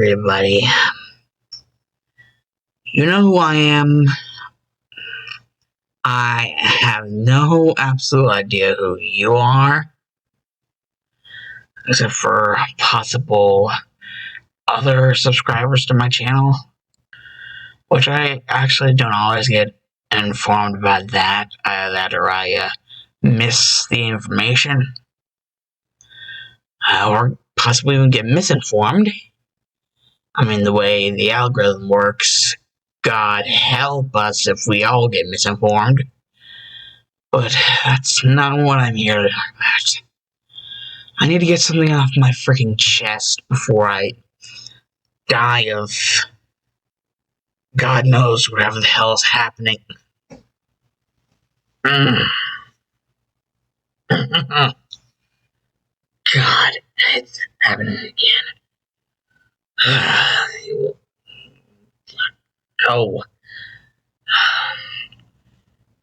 everybody. You know who I am? I have no absolute idea who you are, except for possible other subscribers to my channel, which I actually don't always get informed about that, or I miss the information, or possibly even get misinformed. I mean, the way the algorithm works, God help us if we all get misinformed. But that's not what I'm here to talk about. I need to get something off my freaking chest before I die of God knows whatever the hell is happening. God, it's happening again. Oh.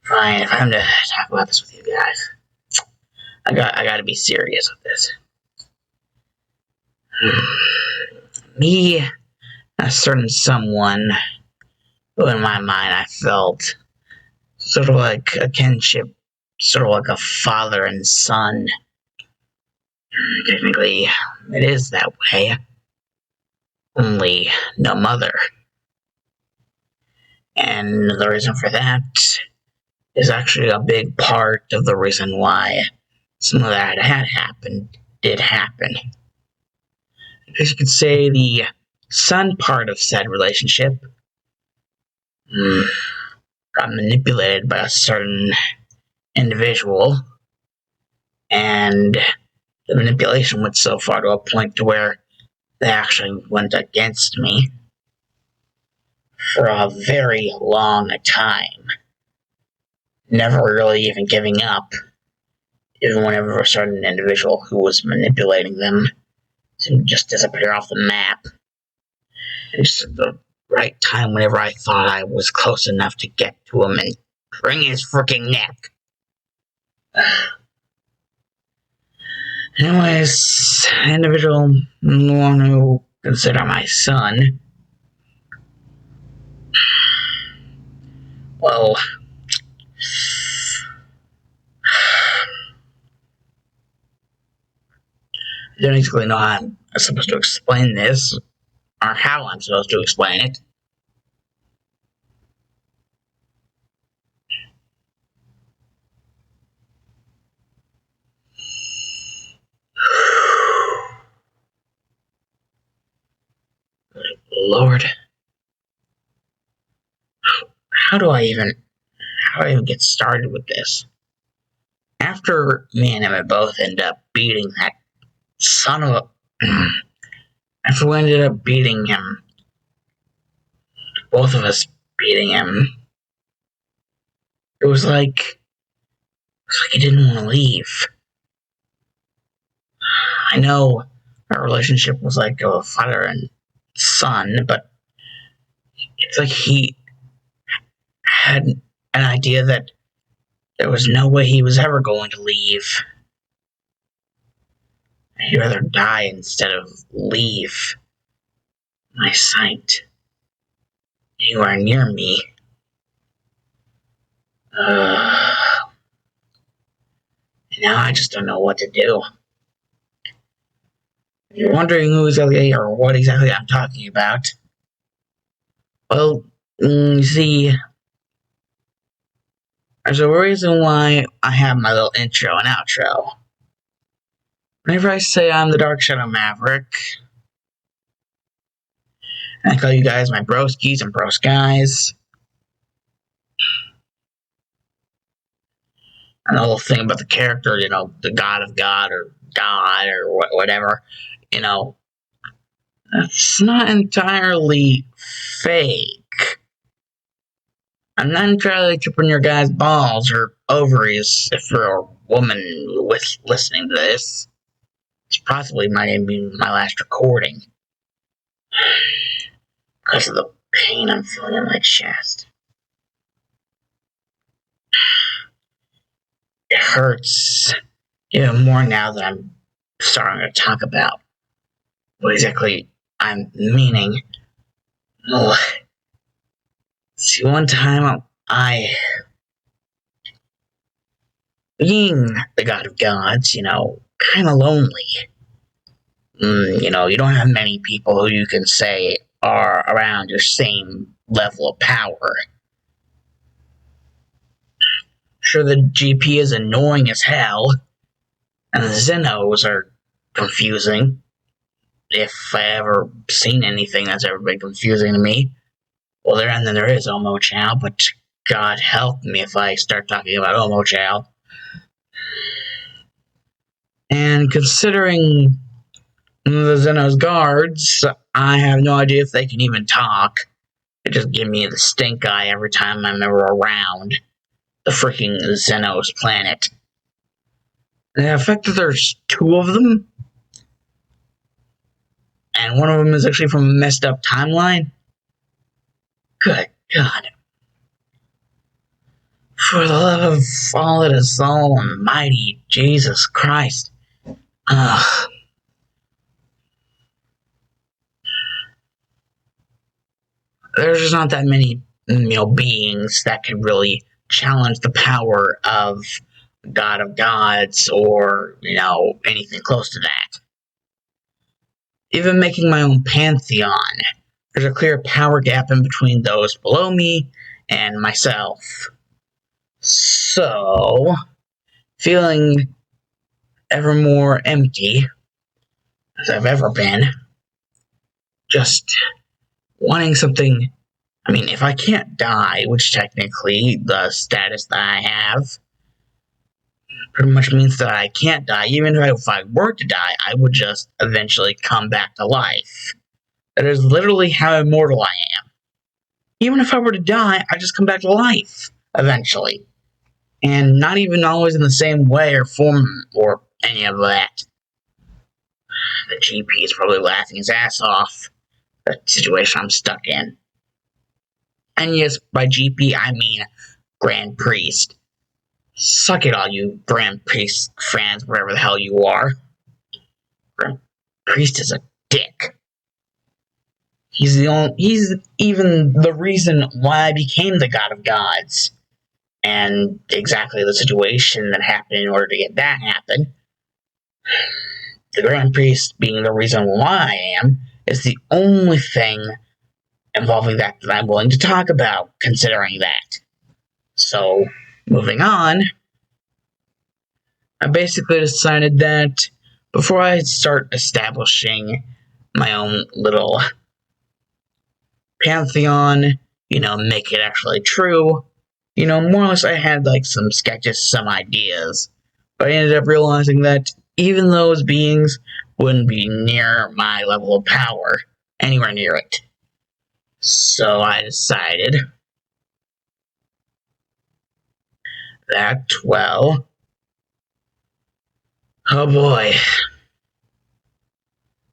Fine, if I'm to talk about this with you guys, I gotta be serious with this. Me, a certain someone who in my mind I felt sort of like a kinship, sort of like a father and son. Technically, it is that way. Only no mother. And the reason for that is actually a big part of the reason why some of that had happened did happen. Because you could say the son part of said relationship got manipulated by a certain individual, and the manipulation went so far to a point to where they actually went against me for a very long time, never really even giving up, even whenever a certain individual who was manipulating them to just disappear off the map. It's the right time whenever I thought I was close enough to get to him and wring his freaking neck. Anyways, individual one who consider my son, well, I don't exactly know how I'm supposed to explain this, or how I'm supposed to explain it. Lord, how do I even get started with this? After me and Emma both end up beating that son of a... after we ended up beating him, both of us beating him, it was like he didn't want to leave. I know our relationship was like a father and son, but it's like he had an idea that there was no way he was ever going to leave. He'd rather die instead of leave my sight anywhere near me. Now I just don't know what to do. If you're wondering who exactly or what exactly I'm talking about, well, you see, there's a reason why I have my little intro and outro. Whenever I say I'm the Dark Shadow Maverick, and I call you guys my broskies and broskies, and the whole thing about the character, the God of God or whatever, that's not entirely fake. I'm not entirely tripping your guys' balls or ovaries if you're a woman listening to this. This possibly might even be my last recording, because of the pain I'm feeling in my chest. It hurts even more now that I'm starting to talk about what exactly I'm meaning, oh, see, one time being the god of gods, kind of lonely. You don't have many people who you can say are around your same level of power. Sure, the GP is annoying as hell, and the Xenos are confusing. If I ever seen anything that's ever been confusing to me. Well, and then there is Omo Chow, but God help me if I start talking about Omo Chow. And considering the Xenos guards, I have no idea if they can even talk. They just give me the stink eye every time I'm ever around the freaking Xenos planet. The fact that there's two of them, and one of them is actually from a messed up timeline. Good God. For the love of all that is almighty, Jesus Christ. Ugh. There's just not that many, beings that can really challenge the power of God of Gods or, anything close to that. Even making my own pantheon, there's a clear power gap in between those below me and myself. So, feeling ever more empty as I've ever been, just wanting something. I mean, if I can't die, which technically the status that I have pretty much means that I can't die, even if I were to die, I would just eventually come back to life. That is literally how immortal I am. Even if I were to die, I just come back to life eventually. And not even always in the same way or form or any of that. The GP is probably laughing his ass off at the situation I'm stuck in. And yes, by GP, I mean Grand Priest. Suck it all, you Grand Priest fans, wherever the hell you are. Grand Priest is a dick. He's even the reason why I became the God of Gods. And exactly the situation that happened in order to get that happen. The Grand Priest being the reason why I am is the only thing involving that I'm willing to talk about, considering that. So, moving on, I basically decided that before I start establishing my own little pantheon, make it actually true, more or less I had some sketches, some ideas, but I ended up realizing that even those beings wouldn't be near my level of power, anywhere near it. So I decided that, well, oh boy,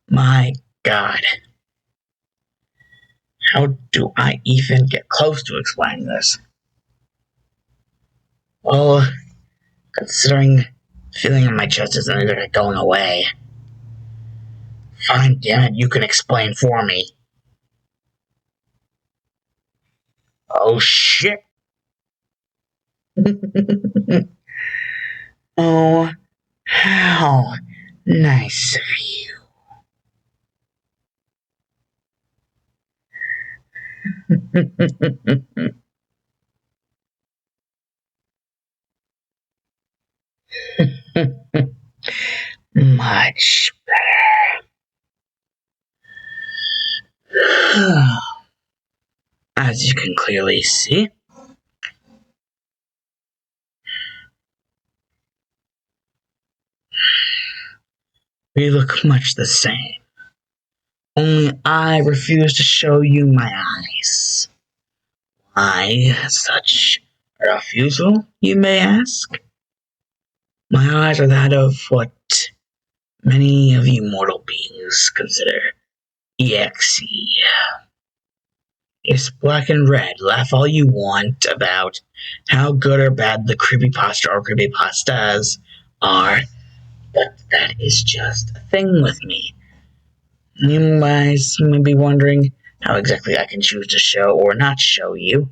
my God. How do I even get close to explaining this? Well, considering the feeling in my chest isn't going away. Fine, damn it, you can explain for me. Oh shit. Oh, how nice of you. Much better. As you can clearly see, we look much the same. Only I refuse to show you my eyes. Why such a refusal, you may ask? My eyes are that of what many of you mortal beings consider EXE. It's black and red. Laugh all you want about how good or bad the creepypasta or creepypastas are, but that is just a thing with me. You guys may be wondering how exactly I can choose to show or not show you.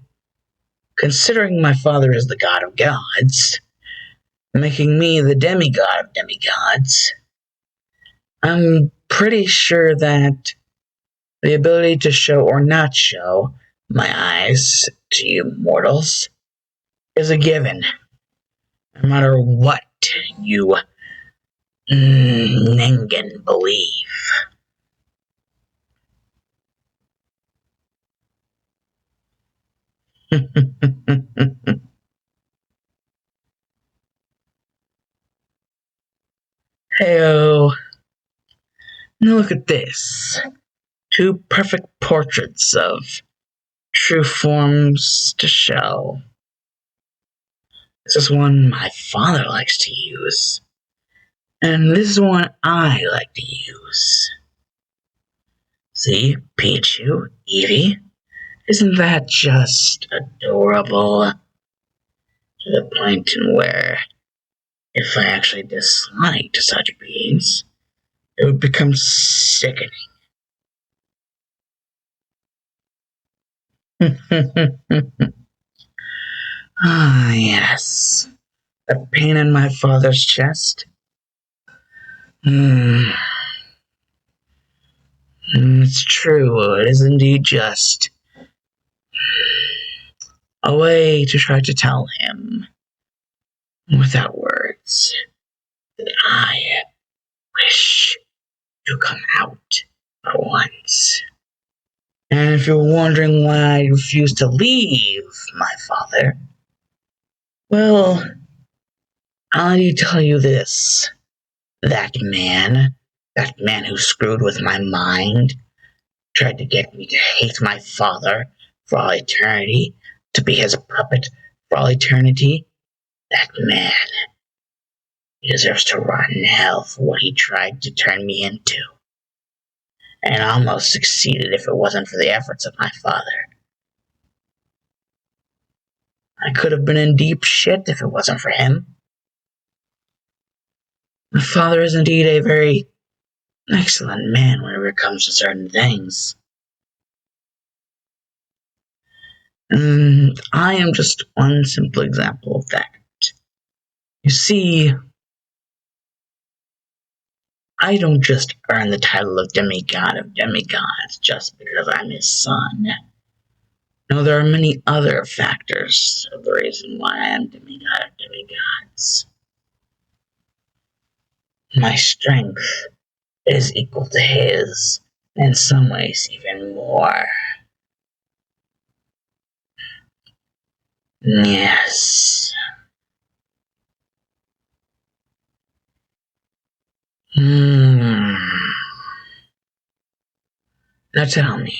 Considering my father is the god of gods, making me the demigod of demigods, I'm pretty sure that the ability to show or not show my eyes to you mortals is a given, no matter what you Ningen believe. Heyo, look at this. Two perfect portraits of true forms to show. This is one my father likes to use, and this is one I like to use. See, Pichu, Eevee, isn't that just adorable? To the point in where, if I actually disliked such beings, it would become sickening. Ah, yes. The pain in my father's chest. Hmm. It's true. It is indeed just a way to try to tell him, without words, that I wish to come out for once. And if you're wondering why I refuse to leave my father, well, I'll need to tell you this. That man who screwed with my mind, tried to get me to hate my father for all eternity, to be his puppet for all eternity, that man, he deserves to rot in hell for what he tried to turn me into. And almost succeeded if it wasn't for the efforts of my father. I could have been in deep shit if it wasn't for him. My father is indeed a very excellent man whenever it comes to certain things. And I am just one simple example of that. You see, I don't just earn the title of demigod of demigods just because I'm his son. No, there are many other factors of the reason why I am demigod of demigods. My strength is equal to his, in some ways even more. Yes. Hmm. Now tell me,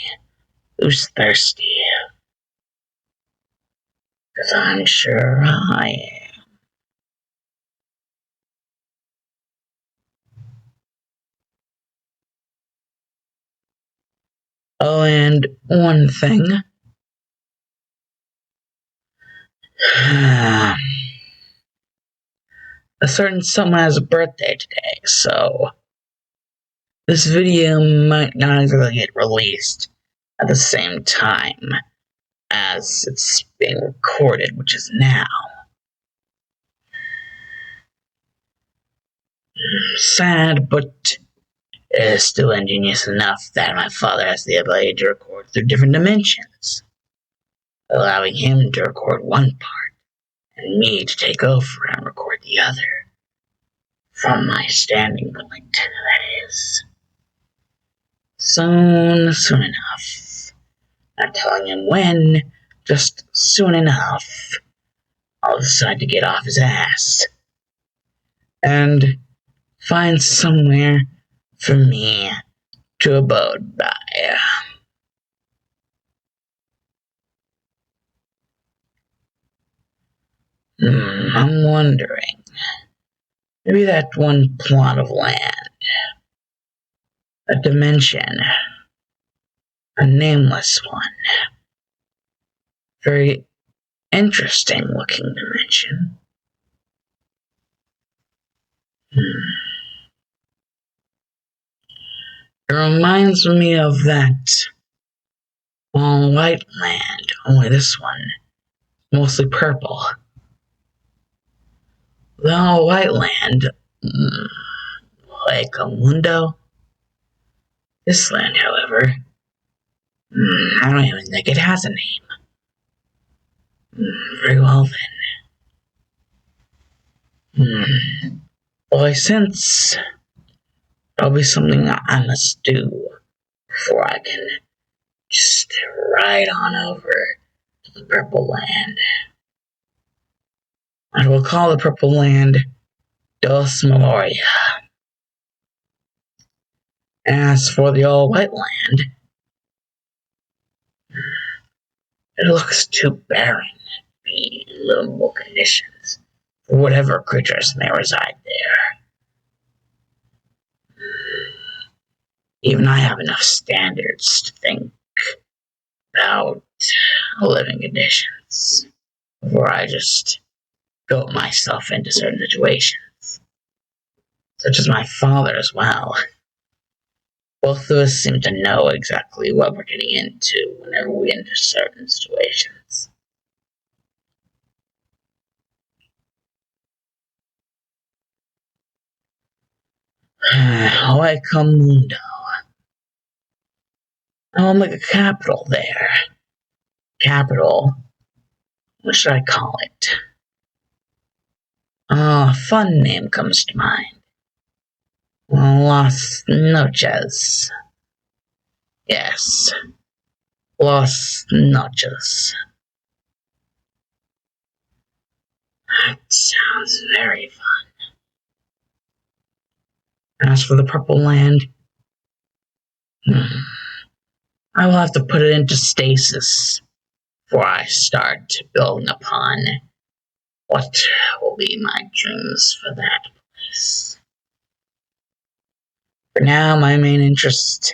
who's thirsty? Because I'm sure I am. Oh, and one thing. A certain someone has a birthday today, so this video might not exactly get released at the same time as it's being recorded, which is now. Sad, but it is still ingenious enough that my father has the ability to record through different dimensions, allowing him to record one part and me to take over and record the other. From my standing point, that is. Soon enough. Not telling him when, just soon enough, I'll decide to get off his ass and find somewhere for me to abode by. I'm wondering, maybe that one plot of land, a dimension, a nameless one, very interesting looking dimension. It reminds me of that all white land, only this one mostly purple. The all white land, like a window. This land, however, I don't even think it has a name. Very well then. Well, I sense there'll be something I must do before I can just ride on over to the purple land. I will call the purple land D.S.M. As for the all white land, it looks too barren to be in livable conditions for whatever creatures may reside there. Even I have enough standards to think about living conditions before I just goat myself into certain situations, such as my father as well. Both of us seem to know exactly what we're getting into whenever we enter certain situations. Mundo. I'll make a capital there. Capital. What should I call it? A fun name comes to mind. Las Noches. Yes. Las Noches. That sounds very fun. As for the purple land, I will have to put it into stasis before I start building upon what will be my dreams for that place. For now, my main interests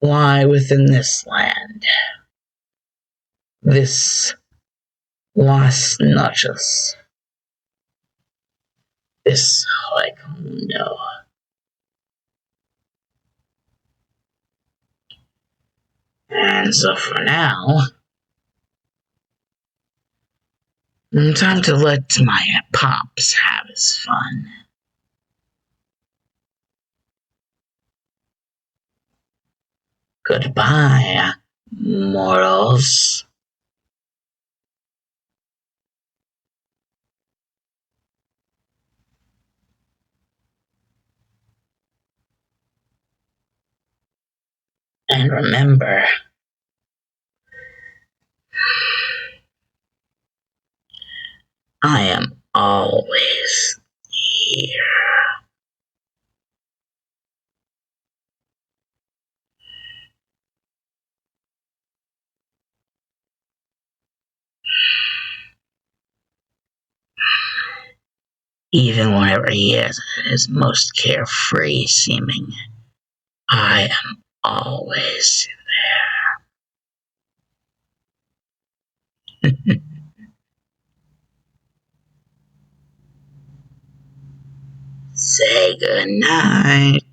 lie within this land. This Las Noches. This Mundo. And so for now, time to let my pops have his fun. Goodbye, mortals. And remember, I am always here. Even whenever he is at his most carefree seeming, I am always there. Say goodnight.